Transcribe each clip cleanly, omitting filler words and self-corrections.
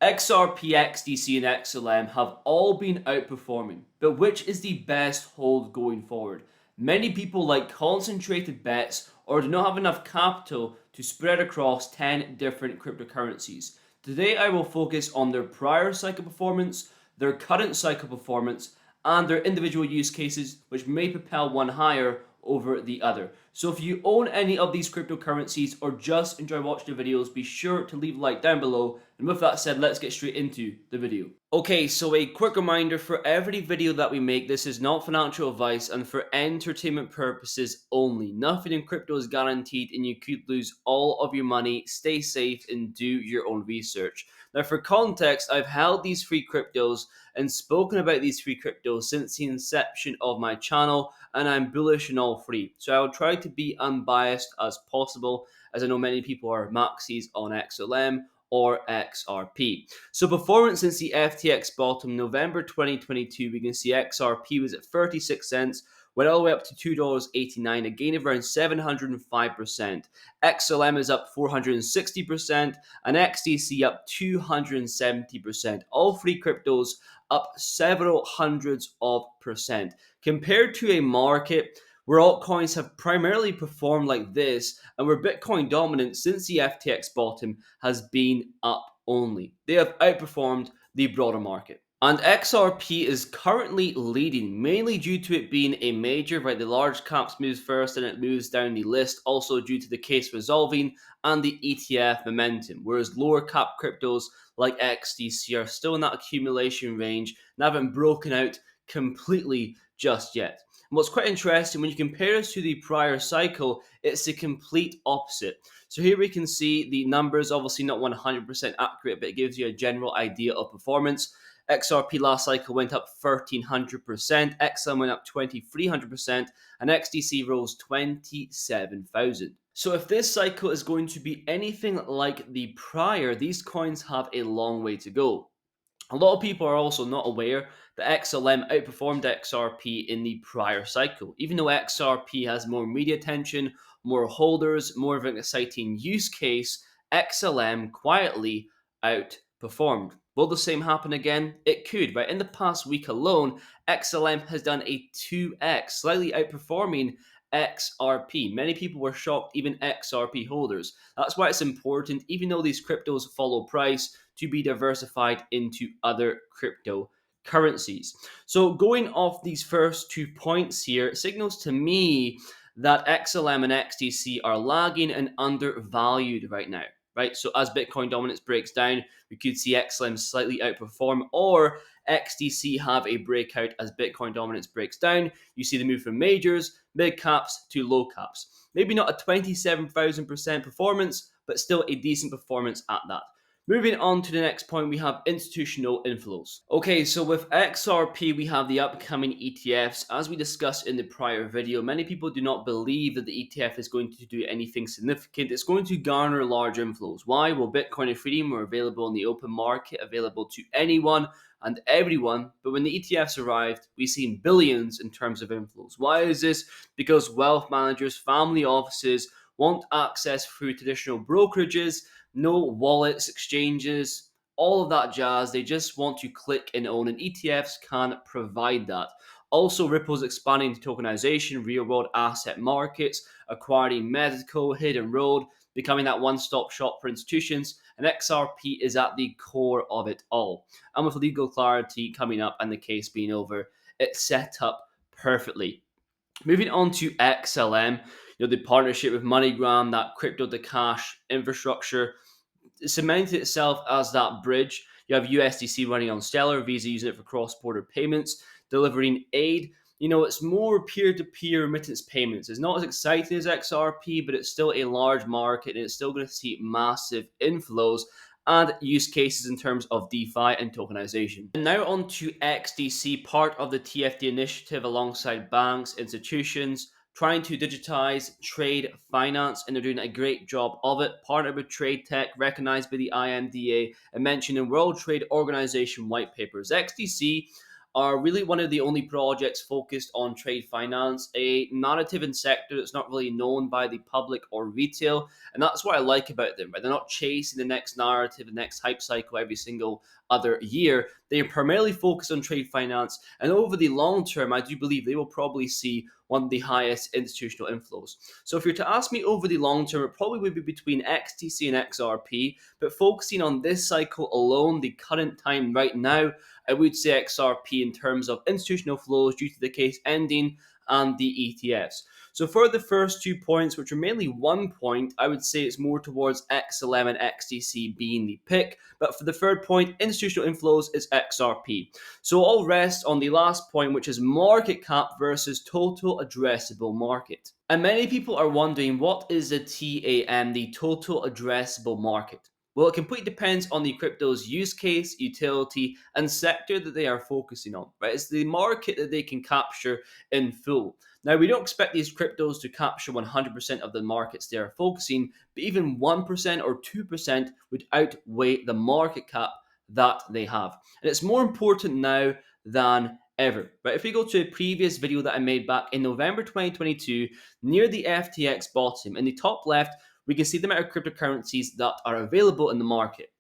XRP, XDC, and XLM have all been outperforming, but which is the best hold going forward? Many people like concentrated bets or do not have enough capital to spread across 10 different cryptocurrencies. Today, I will focus on their prior cycle performance, their current cycle performance, and their individual use cases, which may propel one higher over the other. So if you own any of these cryptocurrencies or just enjoy watching the videos, be sure to leave a like down below. And with that said, let's get straight into the video. Okay, so a quick reminder, for every video that we make, this is not financial advice and for entertainment purposes only. Nothing in crypto is guaranteed and you could lose all of your money. Stay safe and do your own research. Now, for context, I've held these free cryptos and spoken about these free cryptos since the inception of my channel, and I'm bullish in all three. So I will try to be unbiased as possible, as I know many people are maxis on XLM or XRP. So performance since the FTX bottom November 2022, we can see XRP was at 36 cents, went all the way up to $2.89, a gain of around 705%. XLM is up 460%, and XDC up 270%. All three cryptos up several hundreds of percent. Compared to a market where altcoins have primarily performed like this and where Bitcoin dominance since the FTX bottom has been up only. They have outperformed the broader market. And XRP is currently leading, mainly due to it being a major, right? The large caps moves first and it moves down the list, also due to the case resolving and the ETF momentum, whereas lower cap cryptos like XDC are still in that accumulation range and haven't broken out completely just yet. And what's quite interesting, when you compare this to the prior cycle, it's the complete opposite. So here we can see the numbers, obviously not 100% accurate, but it gives you a general idea of performance. XRP last cycle went up 1,300%, XLM went up 2,300%, and XDC rose 27,000. So if this cycle is going to be anything like the prior, these coins have a long way to go. A lot of people are also not aware that XLM outperformed XRP in the prior cycle. Even though XRP has more media attention, more holders, more of an exciting use case, XLM quietly outperformed. Will the same happen again? It could, right? In the past week alone, XLM has done a 2x, slightly outperforming XRP. Many people were shocked, even XRP holders. That's why it's important, even though these cryptos follow price, to be diversified into other cryptocurrencies. So going off these first 2 points here, signals to me that XLM and XDC are lagging and undervalued right now. Right, so as Bitcoin dominance breaks down, we could see XLM slightly outperform, or XDC have a breakout as Bitcoin dominance breaks down. You see the move from majors, mid caps to low caps. Maybe not a 27,000% performance, but still a decent performance at that. Moving on to the next point, we have institutional inflows. Okay, so with XRP, we have the upcoming ETFs. As we discussed in the prior video, many people do not believe that the ETF is going to do anything significant. It's going to garner large inflows. Why? Well, Bitcoin and Ethereum are available in the open market, available to anyone and everyone. But when the ETFs arrived, we've seen billions in terms of inflows. Why is this? Because wealth managers, family offices want access through traditional brokerages, no wallets, exchanges, all of that jazz. They just want to click and own, and ETFs can provide that. Also, Ripple's expanding to tokenization, real world asset markets, acquiring medical, hidden road, becoming that one-stop shop for institutions, and XRP is at the core of it all. And with legal clarity coming up and the case being over, it's set up perfectly. Moving on to XLM, the partnership with MoneyGram, that crypto to cash infrastructure, cemented itself as that bridge. You have USDC running on Stellar, Visa using it for cross-border payments, delivering aid. It's more peer-to-peer remittance payments. It's not as exciting as XRP, but it's still a large market and it's still going to see massive inflows and use cases in terms of DeFi and tokenization. And now on to XDC, part of the TFD initiative alongside banks, institutions, trying to digitize trade finance, and they're doing a great job of it. Partnered with Trade Tech, recognized by the IMDA, and mentioned in World Trade Organization white papers. XDC are really one of the only projects focused on trade finance, a narrative and sector that's not really known by the public or retail. And that's what I like about them, right? They're not chasing the next narrative, the next hype cycle every single other year. They are primarily focused on trade finance. And over the long term, I do believe they will probably see one of the highest institutional inflows. So if you're to ask me over the long term, it probably would be between XTC and XRP. But focusing on this cycle alone, the current time right now, I would say XRP in terms of institutional flows due to the case ending and the ETFs. So for the first 2 points, which are mainly 1 point, I would say it's more towards XLM and XDC being the pick. But for the third point, institutional inflows, is XRP. So I'll rest on the last point, which is market cap versus total addressable market. And many people are wondering, what is the TAM, the total addressable market? Well, it completely depends on the crypto's use case, utility, and sector that they are focusing on, right? It's the market that they can capture in full. Now, we don't expect these cryptos to capture 100% of the markets they are focusing, but even 1% or 2% would outweigh the market cap that they have. And it's more important now than ever, right? If we go to a previous video that I made back in November 2022, near the FTX bottom, in the top left, we can see the amount of cryptocurrencies that are available in the market.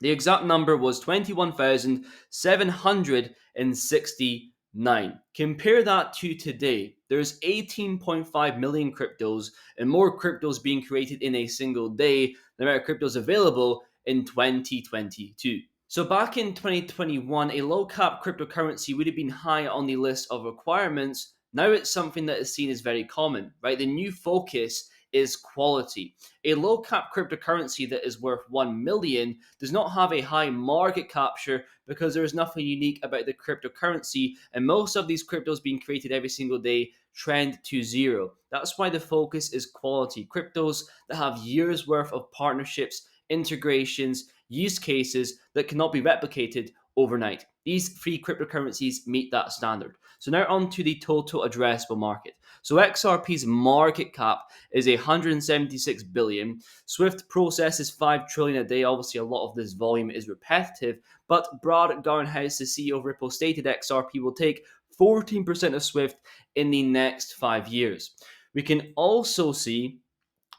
The exact number was 21,769. Compare that to today. There's 18.5 million cryptos and more cryptos being created in a single day than the amount of cryptos available in 2022. So back in 2021, a low cap cryptocurrency would have been high on the list of requirements. Now it's something that is seen as very common, right? The new focus is quality. A low cap cryptocurrency that is worth 1 million does not have a high market capture because there is nothing unique about the cryptocurrency, and most of these cryptos being created every single day trend to zero. That's why the focus is quality. Cryptos that have years worth of partnerships, integrations, use cases that cannot be replicated overnight. These three cryptocurrencies meet that standard. So now on to the total addressable market. So XRP's market cap is 176 billion. Swift processes 5 trillion a day. Obviously, a lot of this volume is repetitive, but Brad Garnhouse, the CEO of Ripple, stated XRP will take 14% of Swift in the next 5 years. We can also see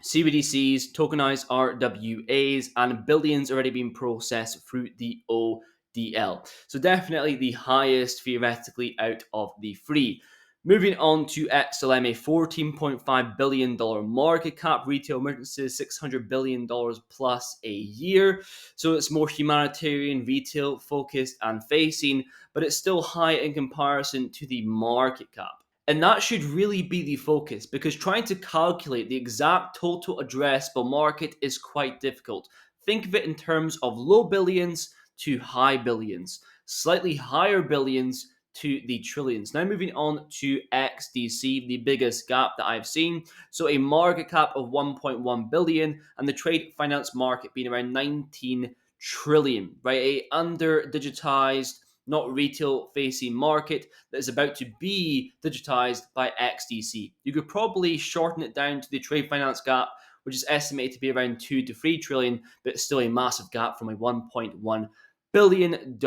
CBDCs, tokenized RWAs, and billions already being processed through the ODL. So definitely the highest theoretically out of the three. Moving on to XLM, a $14.5 billion market cap, retail remittances $600 billion plus a year. So it's more humanitarian, retail focused and facing, but it's still high in comparison to the market cap. And that should really be the focus, because trying to calculate the exact total addressable market is quite difficult. Think of it in terms of low billions to high billions, slightly higher billions to the trillions. Now moving on to XDC, the biggest gap that I've seen. So a market cap of 1.1 billion and the trade finance market being around 19 trillion, right? A under digitized, not retail facing market that is about to be digitized by XDC. You could probably shorten it down to the trade finance gap, which is estimated to be around 2 to 3 trillion, but still a massive gap from a $1.1 billion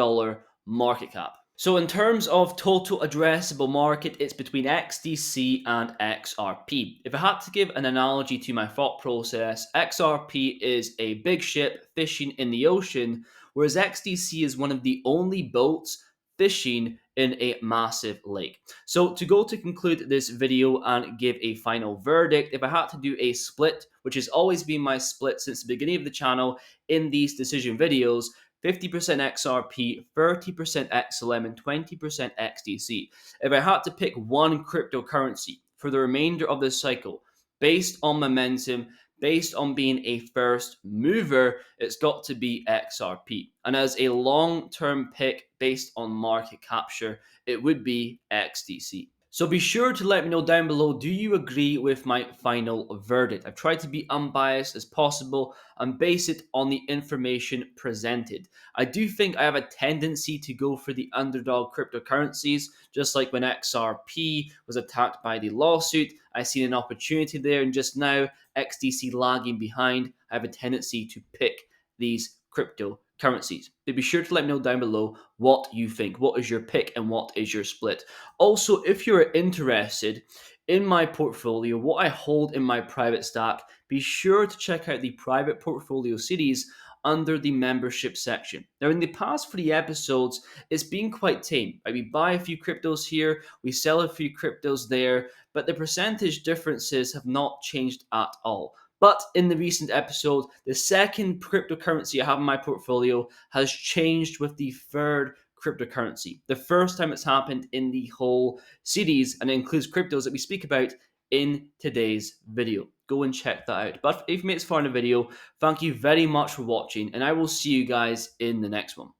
market cap. So in terms of total addressable market, it's between XDC and XRP. If I had to give an analogy to my thought process, XRP is a big ship fishing in the ocean, whereas XDC is one of the only boats fishing in a massive lake. So to conclude this video and give a final verdict, if I had to do a split, which has always been my split since the beginning of the channel in these decision videos, 50% XRP, 30% XLM, and 20% XDC. If I had to pick one cryptocurrency for the remainder of this cycle, based on momentum, based on being a first mover, it's got to be XRP. And as a long-term pick based on market capture, it would be XDC. So be sure to let me know down below, do you agree with my final verdict? I've tried to be unbiased as possible and base it on the information presented. I do think I have a tendency to go for the underdog cryptocurrencies, just like when XRP was attacked by the lawsuit. I seen an opportunity there, and just now XDC lagging behind, I have a tendency to pick these cryptocurrencies. currencies. Then be sure to let me know down below what you think. What is your pick and what is your split? Also, if you're interested in my portfolio, what I hold in my private stack, be sure to check out the private portfolio series under the membership section. Now, in the past 3 episodes, it's been quite tame. Right? We buy a few cryptos here, we sell a few cryptos there, but the percentage differences have not changed at all. But in the recent episode, the second cryptocurrency I have in my portfolio has changed with the third cryptocurrency. The first time it's happened in the whole series, and it includes cryptos that we speak about in today's video. Go and check that out. But if you made it far in the video, thank you very much for watching, and I will see you guys in the next one.